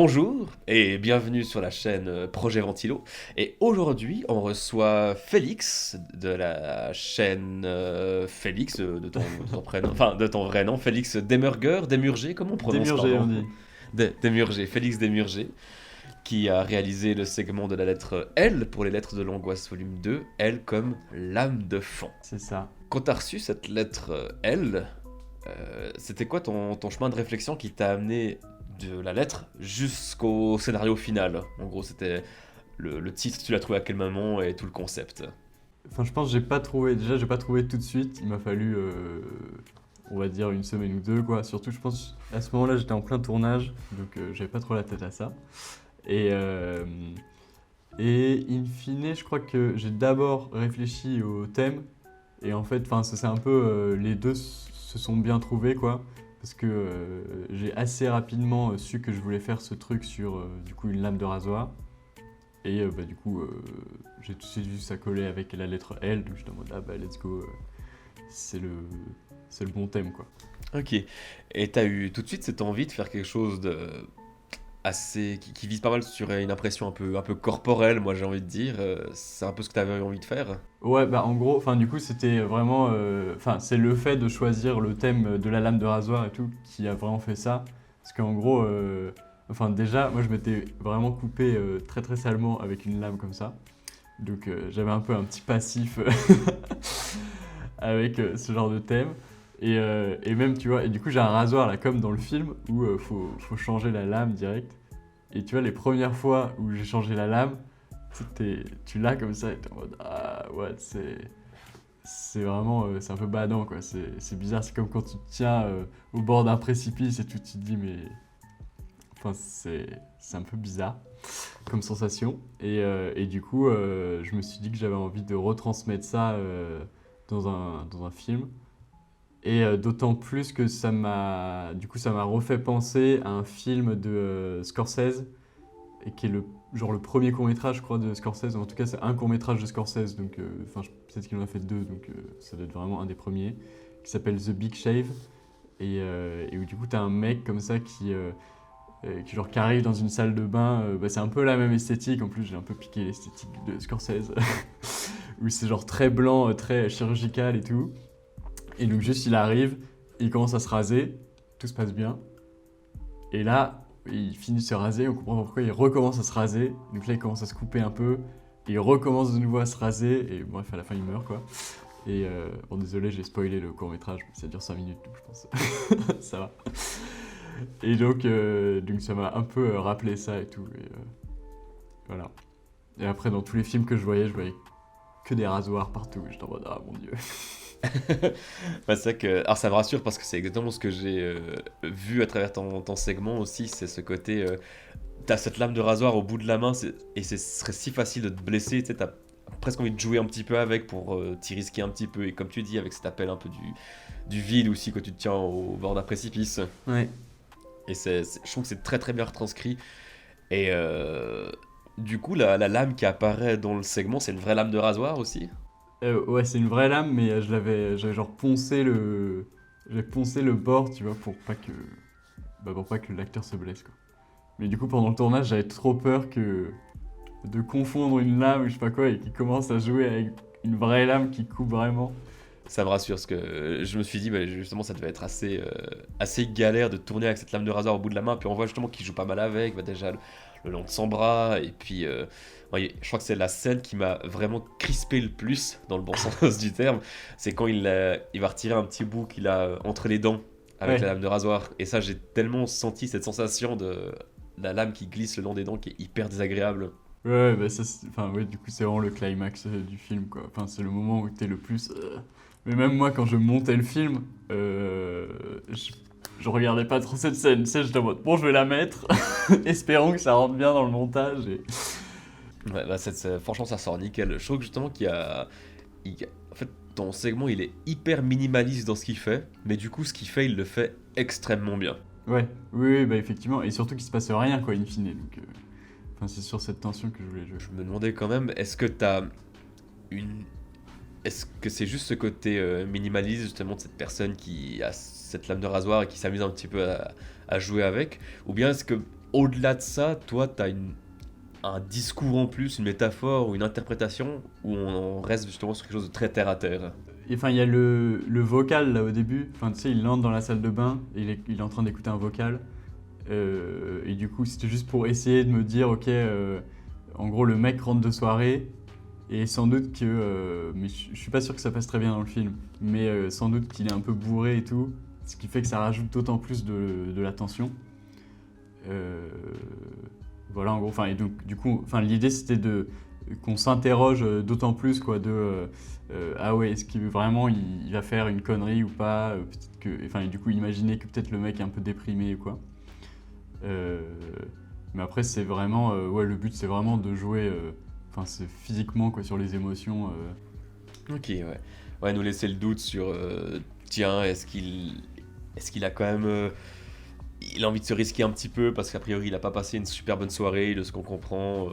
Bonjour et bienvenue sur la chaîne Projet Ventilo. Et aujourd'hui, on reçoit Félix de la chaîne Félix de ton prénom, enfin de ton vrai nom, Félix Demurger, comment on prononce, Démurger, on pardon? dit. Demurger, Félix Demurger, qui a réalisé le segment de la lettre L pour les lettres de l'angoisse volume 2, L comme lame de fond. C'est ça. Quand t'as reçu cette lettre L, c'était quoi ton chemin de réflexion qui t'a amené de la lettre jusqu'au scénario final? En gros, c'était le titre, tu l'as trouvé à quel moment et tout le concept. Enfin, je pense que j'ai pas trouvé. Déjà, j'ai pas trouvé tout de suite. Il m'a fallu, on va dire, une semaine ou deux, quoi. Surtout, je pense, à ce moment-là, j'étais en plein tournage, donc j'avais pas trop la tête à ça. Et, euh, et in fine, je crois que j'ai d'abord réfléchi au thème. Et en fait, enfin, ça c'est un peu. Les deux se sont bien trouvés, quoi. Parce que j'ai assez rapidement su que je voulais faire ce truc sur, du coup, une lame de rasoir. Et du coup, j'ai tout de suite vu ça coller avec la lettre L, donc j'étais en mode ah bah let's go, c'est le, c'est le bon thème quoi. Ok. Et t'as eu tout de suite cette envie de faire quelque chose de assez qui vise pas mal sur une impression un peu corporelle, moi j'ai envie de dire. C'est un peu ce que t'avais envie de faire. Ouais, bah en gros, enfin du coup c'était vraiment, enfin c'est le fait de choisir le thème de la lame de rasoir et tout qui a vraiment fait ça. Parce qu'en gros, enfin déjà, moi je m'étais vraiment coupé très très salement avec une lame comme ça. Donc j'avais un peu un petit passif avec ce genre de thème. Et même, tu vois, et du coup, j'ai un rasoir là, comme dans le film, où faut changer la lame direct. Et tu vois, les premières fois où j'ai changé la lame, tu l'as comme ça, et t'es en mode ah ouais, c'est vraiment, c'est un peu badant quoi. C'est bizarre, c'est comme quand tu te tiens au bord d'un précipice et tout, tu te dis, mais. Enfin, c'est un peu bizarre comme sensation. Et du coup, je me suis dit que j'avais envie de retransmettre ça dans un film. Et d'autant plus que ça m'a refait penser à un film de Scorsese, et qui est genre le premier court-métrage, je crois, de Scorsese. En tout cas, c'est un court-métrage de Scorsese, donc enfin, peut-être qu'il en a fait deux, donc ça doit être vraiment un des premiers, qui s'appelle The Big Shave. Et où du coup, t'as un mec comme ça qui arrive dans une salle de bain. Bah, c'est un peu la même esthétique, en plus, j'ai un peu piqué l'esthétique de Scorsese, où c'est genre très blanc, très chirurgical et tout. Et donc juste il arrive, il commence à se raser, tout se passe bien. Et là, il finit de se raser, on comprend pas pourquoi, il recommence à se raser. Donc là, il commence à se couper un peu, et il recommence de nouveau à se raser, et bref, à la fin, il meurt quoi. Et bon, désolé, j'ai spoilé le court-métrage, mais ça dure 5 minutes, donc je pense. Ça va. Et donc ça m'a un peu rappelé ça et tout. Et voilà. Et après, dans tous les films que je voyais que des rasoirs partout. J'étais en mode, ah mon dieu. Bah, c'est vrai que, alors ça me rassure parce que c'est exactement ce que j'ai vu à travers ton segment aussi, c'est ce côté, t'as cette lame de rasoir au bout de la main et ce serait si facile de te blesser, tu sais, t'as presque envie de jouer un petit peu avec pour t'y risquer un petit peu et comme tu dis avec cet appel un peu du vide aussi quand tu te tiens au bord d'un précipice. Ouais. Et je trouve que c'est très très bien retranscrit. Et du coup la lame qui apparaît dans le segment c'est une vraie lame de rasoir aussi. Ouais, c'est une vraie lame, mais j'avais genre j'ai poncé le bord, tu vois, pour pas que l'acteur se blesse, quoi. Mais du coup, pendant le tournage, j'avais trop peur de confondre une lame, je sais pas quoi, et qu'il commence à jouer avec une vraie lame qui coupe vraiment. Ça me rassure parce que je me suis dit bah, justement ça devait être assez galère de tourner avec cette lame de rasoir au bout de la main. Puis on voit justement qu'il joue pas mal avec, bah, déjà le long de son bras. Et puis ouais, je crois que c'est la scène qui m'a vraiment crispé le plus, dans le bon sens du terme. C'est quand il va retirer un petit bout qu'il a entre les dents avec la Ouais, lame de rasoir. Et ça j'ai tellement senti cette sensation de la lame qui glisse le long des dents qui est hyper désagréable. ouais, bah ça, enfin, ouais, du coup, c'est vraiment le climax du film, quoi. Enfin, c'est le moment où t'es le plus. Mais même moi, quand je montais le film, je regardais pas trop cette scène. Tu sais, j'étais en mode, bon, je vais la mettre, espérons que ça rentre bien dans le montage. Ouais, bah, franchement, ça sort nickel. Je trouve que justement en fait, ton segment, il est hyper minimaliste dans ce qu'il fait, mais du coup, ce qu'il fait, il le fait extrêmement bien. Ouais, oui, oui, bah effectivement. Et surtout qu'il se passe rien, quoi, in fine. Donc, enfin, c'est sur cette tension que je voulais jouer. Je me demandais quand même, une... Est-ce que c'est juste ce côté minimaliste, justement, de cette personne qui a cette lame de rasoir et qui s'amuse un petit peu à jouer avec? Ou bien est-ce que au-delà de ça, toi, un discours en plus, une métaphore ou une interprétation où on reste justement sur quelque chose de très terre à terre. Et enfin, il y a le vocal là au début. Enfin, tu sais, il entre dans la salle de bain et il est en train d'écouter un vocal. Et du coup, c'était juste pour essayer de me dire, ok, en gros, le mec rentre de soirée et sans doute que. Mais je suis pas sûr que ça passe très bien dans le film. Mais sans doute qu'il est un peu bourré et tout. Ce qui fait que ça rajoute d'autant plus de la tension. Voilà, en gros. Enfin, et donc, du coup, enfin, l'idée c'était qu'on s'interroge d'autant plus, quoi, ah ouais, est-ce qu'il vraiment il va faire une connerie ou pas, peut-être que, enfin, et du coup, imaginer que peut-être le mec est un peu déprimé ou quoi. Mais après, c'est vraiment, ouais, le but c'est vraiment de jouer, enfin, c'est physiquement, quoi, sur les émotions. Ok, ouais. Ouais, nous laisser le doute sur, tiens, est-ce qu'il a quand même, il a envie de se risquer un petit peu parce qu'a priori il a pas passé une super bonne soirée de ce qu'on comprend.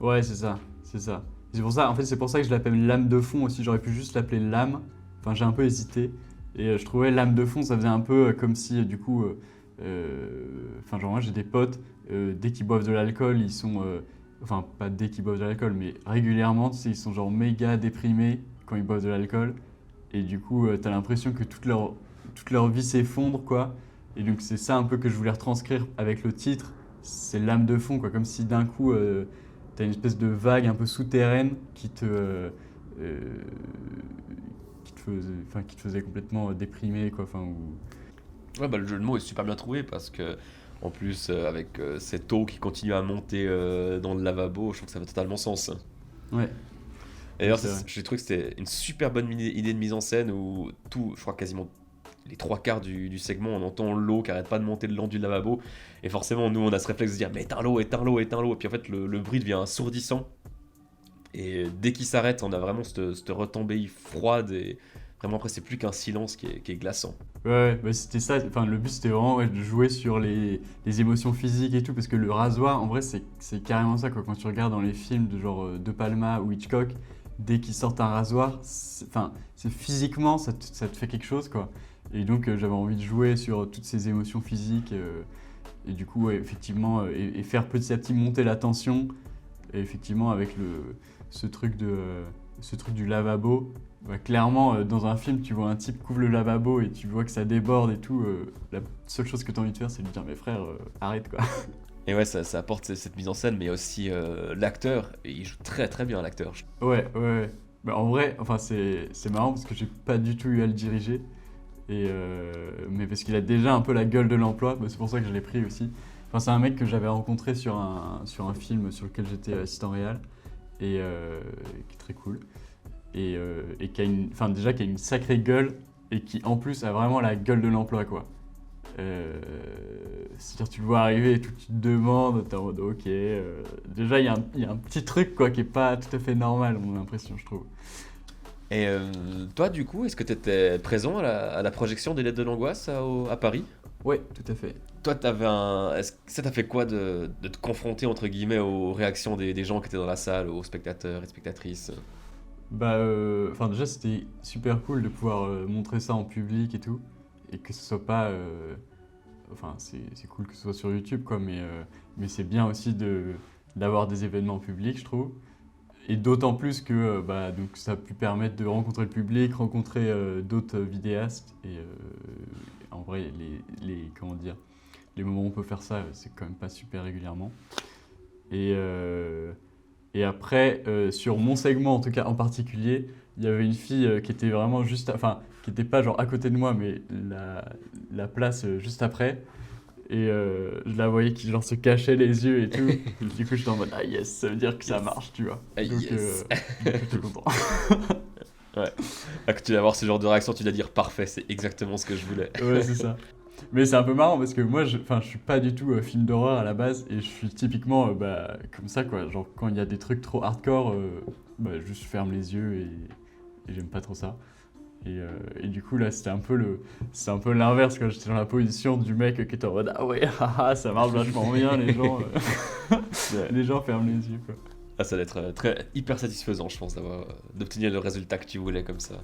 Ouais, c'est ça, c'est ça. C'est pour ça, en fait, c'est pour ça que je l'appelle lame de fond aussi. J'aurais pu juste l'appeler lame. Enfin, j'ai un peu hésité. Et je trouvais lame de fond, ça faisait un peu comme si, du coup, enfin, genre moi j'ai des potes, dès qu'ils boivent de l'alcool, ils sont, enfin, pas dès qu'ils boivent de l'alcool, mais régulièrement, tu sais, ils sont genre méga déprimés quand ils boivent de l'alcool. Et du coup, t'as l'impression que toute leur vie s'effondre, quoi. Et donc, c'est ça un peu que je voulais retranscrire avec le titre. C'est lame de fond, quoi. Comme si d'un coup, t'as une espèce de vague un peu souterraine euh, qui te faisait complètement déprimer, quoi. Enfin, Ouais, bah, le jeu de mots est super bien trouvé parce que, en plus, avec cette eau qui continue à monter dans le lavabo, je trouve que ça fait totalement sens. ouais, D'ailleurs, c'est vrai. j'ai trouvé que c'était une super bonne idée de mise en scène où tout, je crois quasiment les trois quarts du segment, on entend l'eau qui arrête pas de monter le long du lavabo. Et forcément, nous, on a ce réflexe de dire, mais éteins l'eau, éteins l'eau, éteins l'eau. Et puis en fait, le bruit devient assourdissant. Et dès qu'il s'arrête, on a vraiment cette retombée froide. Et vraiment, après, c'est plus qu'un silence qui est glaçant. Ouais, bah c'était ça. Enfin, le but c'était vraiment, ouais, de jouer sur les émotions physiques et tout, parce que le rasoir, en vrai, c'est carrément ça, quoi. Quand tu regardes dans les films de genre De Palma ou Hitchcock, dès qu'ils sortent un rasoir, enfin, c'est physiquement, ça te fait quelque chose, quoi. Et donc, j'avais envie de jouer sur toutes ces émotions physiques, et du coup, ouais, effectivement, et faire petit à petit monter la tension, et effectivement, avec ce truc ce truc du lavabo. Bah, clairement, dans un film, tu vois un type couvre le lavabo et tu vois que ça déborde et tout. La seule chose que tu as envie de faire, c'est de lui dire, mais frère, arrête, quoi. Et ouais, ça apporte cette mise en scène, mais aussi l'acteur. Et il joue très très bien, l'acteur. Ouais, ouais, ouais. Bah, en vrai, enfin, c'est marrant parce que j'ai pas du tout eu à le diriger. Mais parce qu'il a déjà un peu la gueule de l'emploi, bah, c'est pour ça que je l'ai pris aussi. Enfin, c'est un mec que j'avais rencontré sur un film sur lequel j'étais assistant réal et qui est très cool. Et qui a enfin, déjà qui a une sacrée gueule et qui en plus a vraiment la gueule de l'emploi, quoi. C'est-à-dire tu le vois arriver et tout, tu te demandes, t'es en mode ok. Déjà il y a un petit truc, quoi, qui est pas tout à fait normal, mon impression, je trouve. Et toi, du coup, est-ce que tu étais présent à la projection des Lettres de l'Angoisse à Paris? Ouais, tout à fait. Toi, est-ce que ça t'a fait quoi de te confronter, entre guillemets, aux réactions des gens qui étaient dans la salle, aux spectateurs et spectatrices? Bah, enfin déjà c'était super cool de pouvoir montrer ça en public et tout, et que ce soit pas, enfin c'est cool que ce soit sur YouTube, quoi, mais c'est bien aussi d'avoir des événements publics, je trouve. Et d'autant plus que bah, donc ça a pu permettre de rencontrer le public, rencontrer d'autres vidéastes. Et en vrai, comment dire, les moments où on peut faire ça, c'est quand même pas super régulièrement. Et, et après, sur mon segment, en tout cas en particulier, il y avait une fille qui était vraiment juste, enfin, qui était pas genre à côté de moi, mais la place juste après. Et je la voyais qui genre se cachait les yeux et tout. Du coup, j'étais en mode ah yes, ça veut dire que ça marche, tu vois. Ah, Donc, yes. j'étais content. Ouais. Ah, quand tu vas avoir ce genre de réaction, tu dois dire parfait, c'est exactement ce que je voulais. Ouais, c'est ça. Mais c'est un peu marrant parce que moi, enfin, je suis pas du tout film d'horreur à la base et je suis typiquement bah, comme ça, quoi. Genre, quand il y a des trucs trop hardcore, bah, juste je ferme les yeux et j'aime pas trop ça. Et du coup, là, c'est un peu l'inverse, quoi. J'étais dans la position du mec qui était en mode ah ouais, haha, ça marche vachement bien, les gens, Ouais. les gens ferment les yeux, quoi. Ah, ça doit être hyper satisfaisant, je pense, d'obtenir le résultat que tu voulais comme ça.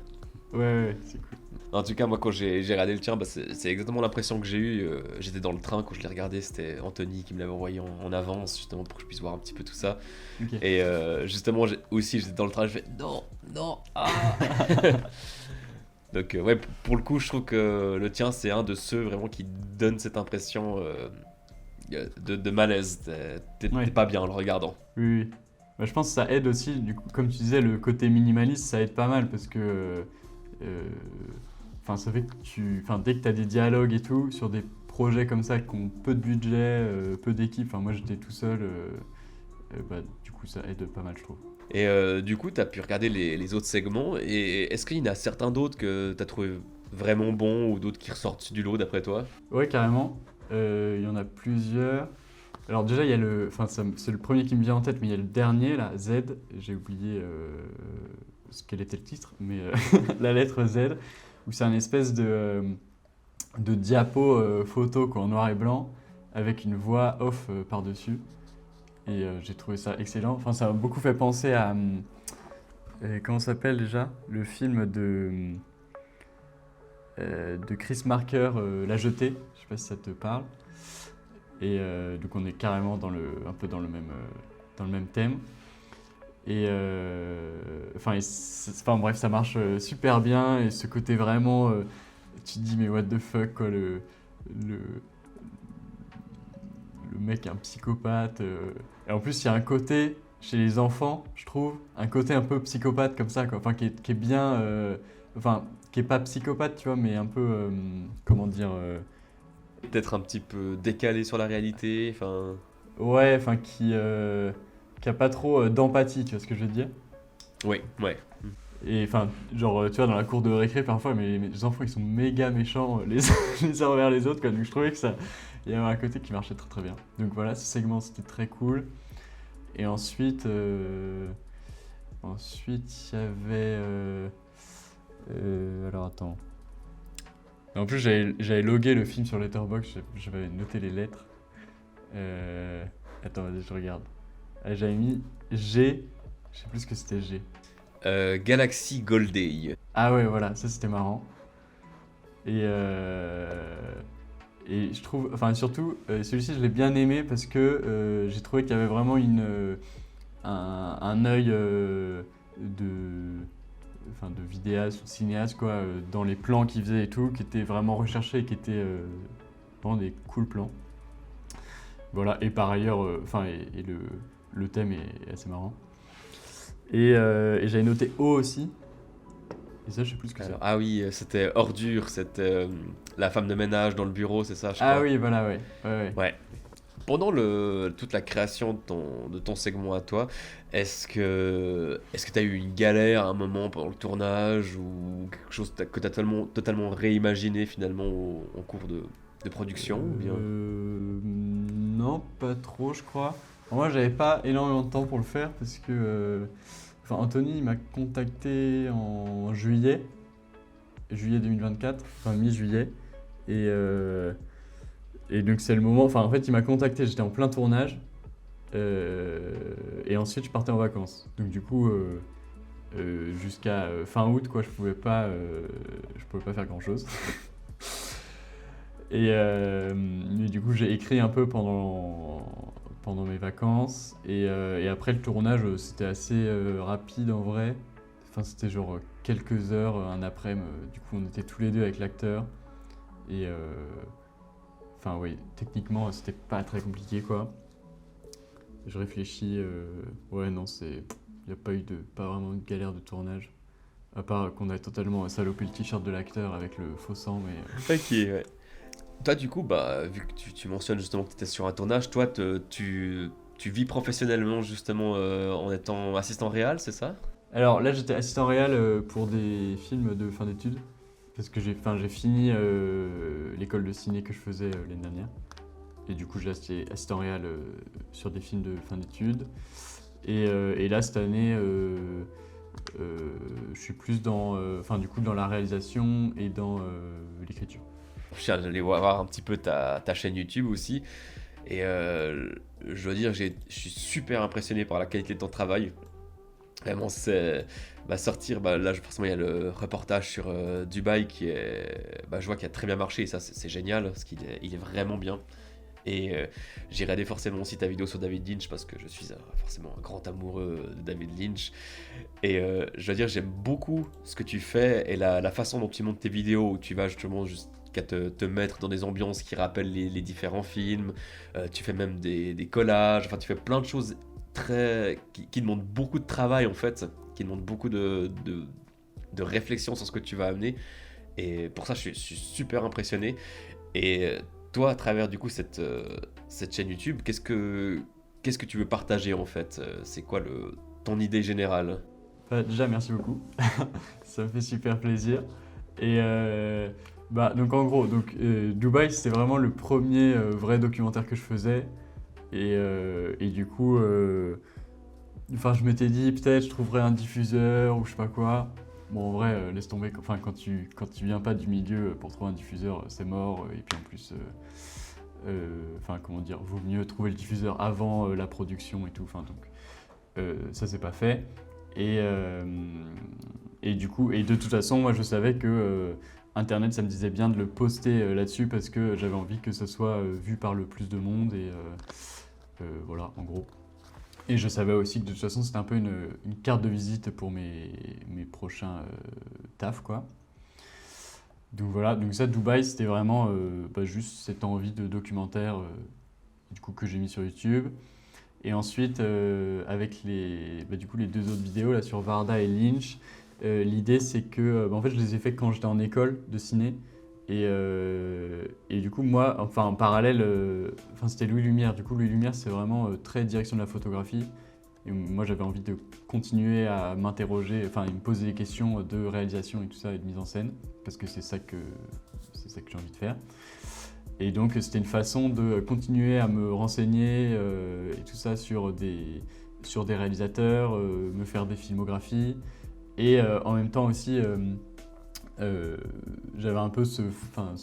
Ouais, ouais, c'est cool. En tout cas, moi, quand j'ai regardé le tien, bah, c'est exactement l'impression que j'ai eue. J'étais dans le train quand je l'ai regardé, c'était Anthony qui me l'avait envoyé en avance, justement, pour que je puisse voir un petit peu tout ça. Ok. Et justement, aussi, j'étais dans le train, je fais non, non, ah. Donc, ouais, pour le coup, je trouve que le tien, c'est un de ceux vraiment qui donne cette impression de malaise. T'es Ouais. pas bien en le regardant. Oui, oui. Bah, je pense que ça aide aussi, du coup, comme tu disais, le côté minimaliste, ça aide pas mal parce que enfin, ça fait que dès que tu as des dialogues et tout, sur des projets comme ça qui ont peu de budget, peu d'équipe, enfin, moi j'étais tout seul, bah, du coup ça aide pas mal, je trouve. Et du coup, t'as pu regarder les autres segments. Et est-ce qu'il y en a certains d'autres que t'as trouvé vraiment bons ou d'autres qui ressortent du lot d'après toi? Ouais, carrément. Il y en a plusieurs. Alors déjà, il y a c'est le premier qui me vient en tête, mais il y a le dernier, là, Z. J'ai oublié quel était le titre, mais la lettre Z, où c'est un espèce de diapo photo quoi, en noir et blanc, avec une voix off par-dessus. Et j'ai trouvé ça excellent. Enfin, ça m'a beaucoup fait penser à... comment ça s'appelle déjà? Le film de Chris Marker, La Jetée. Je sais pas si ça te parle. Et donc on est carrément un peu dans le même thème. Et enfin bref, ça marche super bien. Et ce côté vraiment, tu te dis mais what the fuck quoi, le, le mec est un psychopathe. Et en plus il y a un côté chez les enfants, je trouve, un côté un peu psychopathe comme ça quoi. Enfin qui est bien, enfin qui est pas psychopathe tu vois, mais un peu comment dire. Peut-être un petit peu décalé sur la réalité. Enfin, Ouais, enfin qui a pas trop d'empathie, tu vois ce que je veux dire? oui, ouais. Et enfin, genre, tu vois, dans la cour de récré, parfois, mais les enfants, ils sont méga méchants les uns envers les autres, quoi. Donc je trouvais que ça, il y avait un côté qui marchait très très bien. Donc voilà, ce segment, c'était très cool. Et ensuite, il y avait... alors attends. En plus, j'avais logué le film sur Letterboxd, j'avais noté les lettres. Attends, vas-y, je regarde. J'avais mis G, je sais plus ce que c'était G. Galaxy Goldeye. Ah ouais, voilà, ça c'était marrant. Et je trouve, enfin surtout, celui-ci je l'ai bien aimé parce que j'ai trouvé qu'il y avait vraiment un œil de vidéaste ou de cinéaste quoi, dans les plans qu'il faisait et tout, qui était vraiment recherché et qui était vraiment des cool plans. Voilà, et par ailleurs, et le thème est assez marrant. Et j'avais noté O aussi. Et ça, je sais plus ce que c'est. Alors, ah oui, c'était Ordure, c'était la femme de ménage dans le bureau, c'est ça, je Ah crois. oui, voilà, ouais. Ouais. Ouais. Pendant toute la création de ton segment à toi, est-ce que tu as eu une galère à un moment pendant le tournage ou quelque chose que tu as totalement réimaginé finalement en cours de production ou bien? Non, pas trop, je crois. Moi, j'avais pas énormément de temps pour le faire parce que Anthony il m'a contacté en juillet 2024, enfin mi-juillet. Et, et donc, c'est le moment. Enfin, en fait, il m'a contacté, j'étais en plein tournage. Et ensuite, je partais en vacances. Donc, du coup, jusqu'à fin août, quoi, je pouvais pas faire grand-chose. Et du coup, j'ai écrit un peu pendant mes vacances. Et après le tournage, c'était assez rapide en vrai. Enfin, c'était genre quelques heures, un après-midi. Du coup, on était tous les deux avec l'acteur. Et enfin, oui, techniquement, c'était pas très compliqué quoi. Je réfléchis. Ouais, non, il n'y a pas vraiment de galère de tournage. À part qu'on a totalement salopé le t-shirt de l'acteur avec le faux sang, mais. Ok, ouais. Toi, du coup, bah, vu que tu mentionnes justement que tu étais sur un tournage, toi, tu vis professionnellement justement en étant assistant réal, c'est ça? Alors là, j'étais assistant réal pour des films de fin d'études. Parce que j'ai fini l'école de ciné que je faisais l'année dernière. Et du coup, j'ai été assistant réal sur des films de fin d'études. Et là, cette année, je suis plus dans la réalisation et dans l'écriture. J'allais voir un petit peu ta chaîne YouTube aussi. Et je dois dire que je suis super impressionné par la qualité de ton travail. Vraiment, sortir, là forcément il y a le reportage sur Dubaï qui est, je vois qu'il a très bien marché et ça c'est génial parce qu'il est vraiment bien. Et j'ai regardé forcément aussi ta vidéo sur David Lynch parce que je suis forcément un grand amoureux de David Lynch. Et je dois dire, j'aime beaucoup ce que tu fais et la façon dont tu montes tes vidéos où tu vas justement jusqu'à te mettre dans des ambiances qui rappellent les différents films. Tu fais même des collages, enfin tu fais plein de choses qui demandent beaucoup de travail en fait, qui demandent beaucoup de réflexion sur ce que tu vas amener. Et pour ça, je suis super impressionné. Et toi, à travers du coup cette chaîne YouTube, qu'est-ce que tu veux partager en fait? C'est quoi ton idée générale? Déjà, merci beaucoup. Ça me fait super plaisir. Et donc en gros, Dubaï, c'était vraiment le premier vrai documentaire que je faisais. Et du coup, je m'étais dit peut-être je trouverais un diffuseur ou je sais pas quoi. Bon, en vrai, laisse tomber. Enfin, quand tu viens pas du milieu, pour trouver un diffuseur, c'est mort. Et puis en plus, comment dire, vaut mieux trouver le diffuseur avant la production et tout. Enfin, donc, ça c'est pas fait. Et du coup, et de toute façon, moi je savais que Internet, ça me disait bien de le poster là-dessus parce que j'avais envie que ça soit vu par le plus de monde. Et voilà, en gros. Et je savais aussi que de toute façon, c'était un peu une carte de visite pour mes prochains tafs, quoi. Donc voilà, donc ça, Dubaï, c'était vraiment juste cette envie de documentaire du coup, que j'ai mis sur YouTube. Et ensuite, avec les deux autres vidéos là, sur Varda et Lynch, l'idée c'est que en fait, je les ai fait quand j'étais en école de ciné. Et du coup, moi, enfin en parallèle, c'était Louis Lumière. Du coup, Louis Lumière, c'est vraiment très direction de la photographie. Et moi, j'avais envie de continuer à m'interroger, enfin, me poser des questions de réalisation et tout ça, et de mise en scène, parce que c'est ça que j'ai envie de faire. Et donc, c'était une façon de continuer à me renseigner et tout ça sur des réalisateurs, me faire des filmographies. Et en même temps aussi, j'avais un peu ce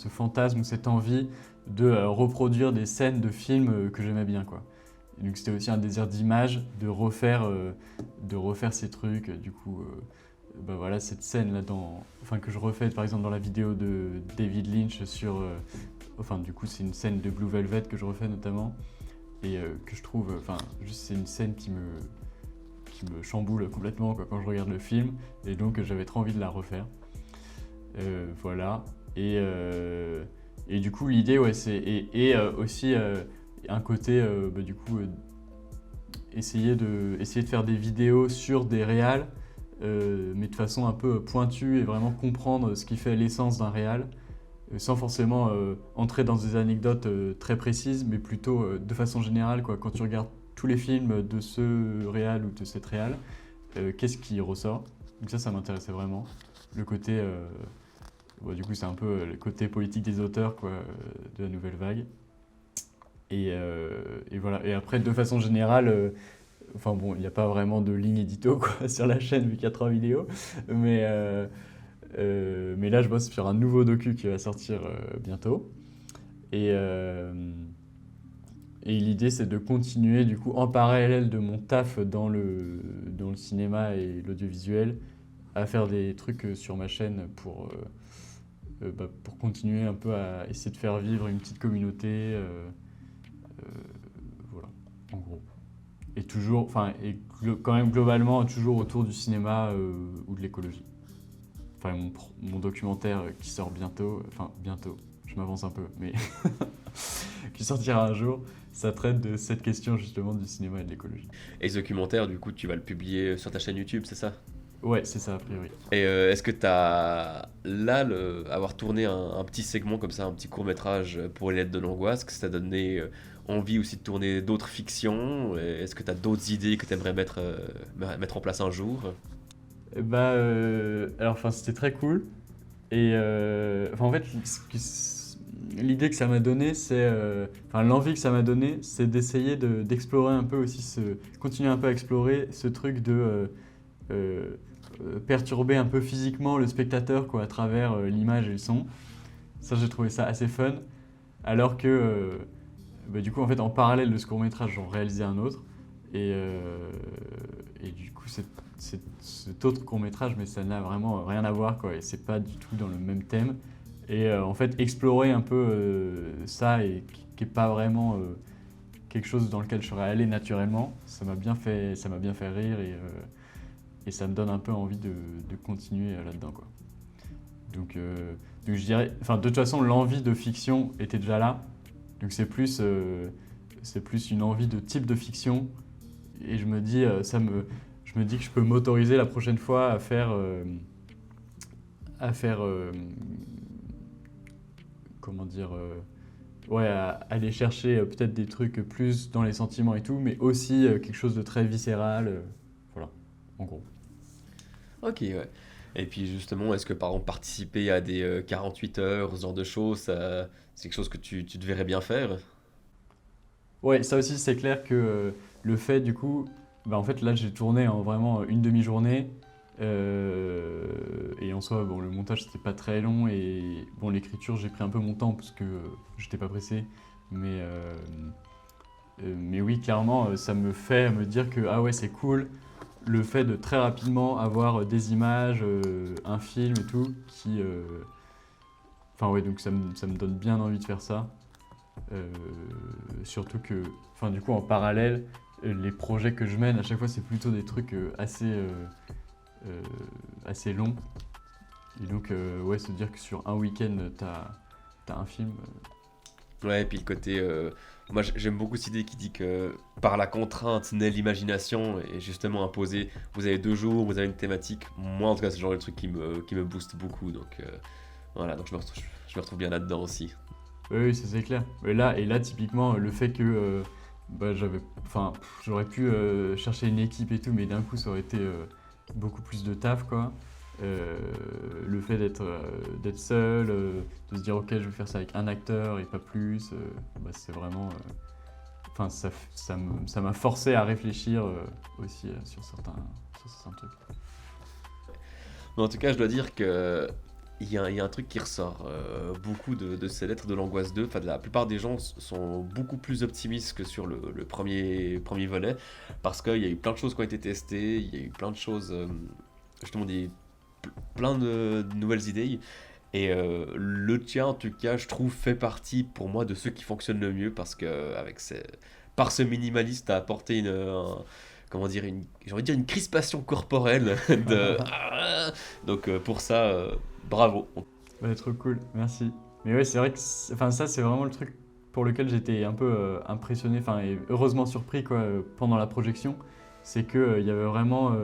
fantasme ou cette envie de reproduire des scènes de films que j'aimais bien, quoi. Et donc c'était aussi un désir d'image, de refaire ces trucs. Du coup, voilà, cette scène là que je refais par exemple dans la vidéo de David Lynch sur, du coup c'est une scène de Blue Velvet que je refais notamment et que je trouve, juste c'est une scène qui me chamboule complètement, quoi, quand je regarde le film, et donc j'avais trop envie de la refaire. Voilà. Et du coup, l'idée, ouais, c'est. Aussi un côté, essayer de faire des vidéos sur des réals, mais de façon un peu pointue et vraiment comprendre ce qui fait l'essence d'un réal, sans forcément entrer dans des anecdotes très précises, mais plutôt de façon générale, quoi. Quand tu regardes tous les films de ce réal ou de cette réal, qu'est-ce qui ressort? Donc ça m'intéressait vraiment. Le côté. Du coup, c'est un peu le côté politique des auteurs, quoi, de la nouvelle vague. Et voilà. Et après, de façon générale, il n'y a pas vraiment de ligne édito, quoi, sur la chaîne vu qu'il y a 3 vidéos. Mais là, je bosse sur un nouveau docu qui va sortir bientôt. Et l'idée, c'est de continuer, du coup, en parallèle de mon taf dans le cinéma et l'audiovisuel, à faire des trucs sur ma chaîne pour continuer un peu à essayer de faire vivre une petite communauté. Voilà, en gros. Et toujours, quand même globalement, toujours autour du cinéma ou de l'écologie. Enfin, mon documentaire qui sort bientôt, je m'avance un peu, mais qui sortira un jour, ça traite de cette question justement du cinéma et de l'écologie. Et ce documentaire, du coup, tu vas le publier sur ta chaîne YouTube, c'est ça? Ouais, c'est ça, a priori. Et est-ce que tu as là, avoir tourné un petit segment comme ça, un petit court-métrage pour les lettres de l'angoisse, que ça t'a donné envie aussi de tourner d'autres fictions? Et est-ce que tu as d'autres idées que tu aimerais mettre en place un jour? C'était très cool. Et en fait, l'idée que ça m'a donné, l'envie que ça m'a donné, c'est d'essayer d'explorer un peu aussi, continuer un peu à explorer ce truc de perturber un peu physiquement le spectateur, quoi, à travers l'image et le son. Ça, j'ai trouvé ça assez fun. Alors que, du coup, en fait, en parallèle de ce court-métrage, j'en réalisais un autre. Et du coup, cet autre court-métrage, mais ça n'a vraiment rien à voir, quoi, et c'est pas du tout dans le même thème. Et en fait, explorer un peu ça, et qui est pas vraiment quelque chose dans lequel je serais allé naturellement, ça m'a bien fait rire, et ça me donne un peu envie de continuer là-dedans, quoi. Donc je dirais, enfin, de toute façon, l'envie de fiction était déjà là, donc c'est plus une envie de type de fiction, et je me dis que je peux m'autoriser la prochaine fois à faire comment dire, ouais, à aller chercher peut-être des trucs plus dans les sentiments et tout, mais aussi quelque chose de très viscéral, voilà, en gros. Ok, ouais. Et puis justement, est-ce que par exemple participer à des 48 heures, ce genre de choses, c'est quelque chose que tu te verrais bien faire? Ouais, ça aussi, c'est clair que le fait, du coup, bah, en fait, là, j'ai tourné en vraiment une demi-journée. Et en soi, bon, le montage, c'était pas très long. Et bon, l'écriture, j'ai pris un peu mon temps parce que j'étais pas pressé. Mais oui, clairement, ça me fait me dire que, ah ouais, c'est cool. Le fait de très rapidement avoir des images, un film et tout, qui. Enfin, ouais, donc ça me donne bien envie de faire ça. Euh, Surtout que, enfin, du coup, en parallèle, les projets que je mène, à chaque fois, c'est plutôt des trucs euh, assez longs. Et donc, ouais, se dire que sur un week-end, t'as un film. Ouais, et puis le côté. Moi, j'aime beaucoup cette idée qui dit que par la contrainte naît l'imagination, et justement imposer. Vous avez 2 jours, vous avez une thématique. Moi, en tout cas, c'est le genre de truc qui me booste beaucoup. Donc, voilà, donc je me retrouve bien là-dedans aussi. Oui, oui, ça, c'est clair. Et là, typiquement, le fait que bah, j'aurais pu chercher une équipe et tout, mais d'un coup, ça aurait été beaucoup plus de taf, quoi. Euh, le fait d'être seul, de se dire ok, je vais faire ça avec un acteur et pas plus, bah, c'est vraiment. Enfin, ça m'a forcé à réfléchir aussi sur certains trucs. Mais en tout cas, je dois dire que il y a un truc qui ressort beaucoup de ces lettres de l'angoisse 2. Enfin, la plupart des gens sont beaucoup plus optimistes que sur le premier volet, parce qu'il y a eu plein de choses qui ont été testées, il y a eu plein de choses, justement, plein de nouvelles idées. Et le tien, en tout cas, je trouve, fait partie pour moi de ceux qui fonctionnent le mieux, parce que par ce minimaliste, t'as apporté comment dire, j'ai envie de dire une crispation corporelle donc pour ça, bravo. Ouais, trop cool, merci. Mais ouais, c'est vrai que enfin, ça, c'est vraiment le truc pour lequel j'étais un peu impressionné, enfin, et heureusement surpris, quoi, pendant la projection. C'est qu'il y avait vraiment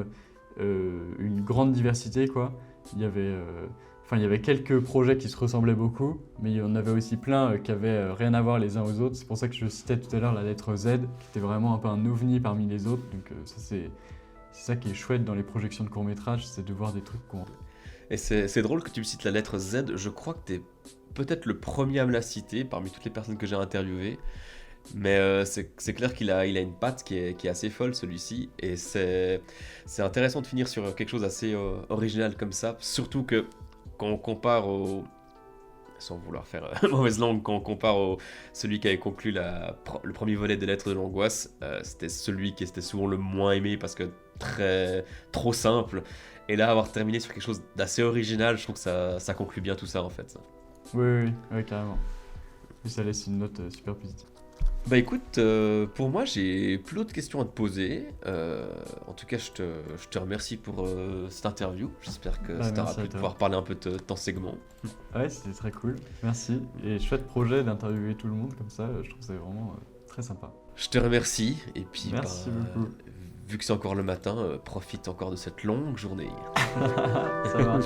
une grande diversité, quoi. Il y avait, il y avait quelques projets qui se ressemblaient beaucoup, mais il y en avait aussi plein qui avaient rien à voir les uns aux autres. C'est pour ça que je citais tout à l'heure la lettre Z, qui était vraiment un peu un ovni parmi les autres. Donc ça, c'est ça qui est chouette dans les projections de court-métrage, c'est de voir des trucs qu'on... Et c'est drôle que tu me cites la lettre Z. Je crois que t'es peut-être le premier à me la citer parmi toutes les personnes que j'ai interviewées. Mais c'est clair qu'il a une patte qui est assez folle, celui-ci. Et c'est intéressant de finir sur quelque chose d'assez original comme ça. Surtout que quand on compare sans vouloir faire mauvaise langue, quand on compare celui qui avait conclu le premier volet des lettres de l'angoisse, c'était celui qui était souvent le moins aimé parce que trop simple. Et là, avoir terminé sur quelque chose d'assez original, je trouve que ça conclut bien tout ça, en fait. Oui, oui, oui, carrément. Et ça laisse une note super positive. Bah écoute, pour moi, j'ai plus d'autres questions à te poser. En tout cas, je te remercie pour cette interview. J'espère que Bah, ça t'aura merci à plu de toi. pouvoir parler un peu de ton segment. Ouais, c'était très cool, merci. Et chouette projet d'interviewer tout le monde comme ça, je trouve que c'est vraiment très sympa. Je te remercie. Et puis, Merci beaucoup. vu que c'est encore le matin, profite encore de cette longue journée. Ça va.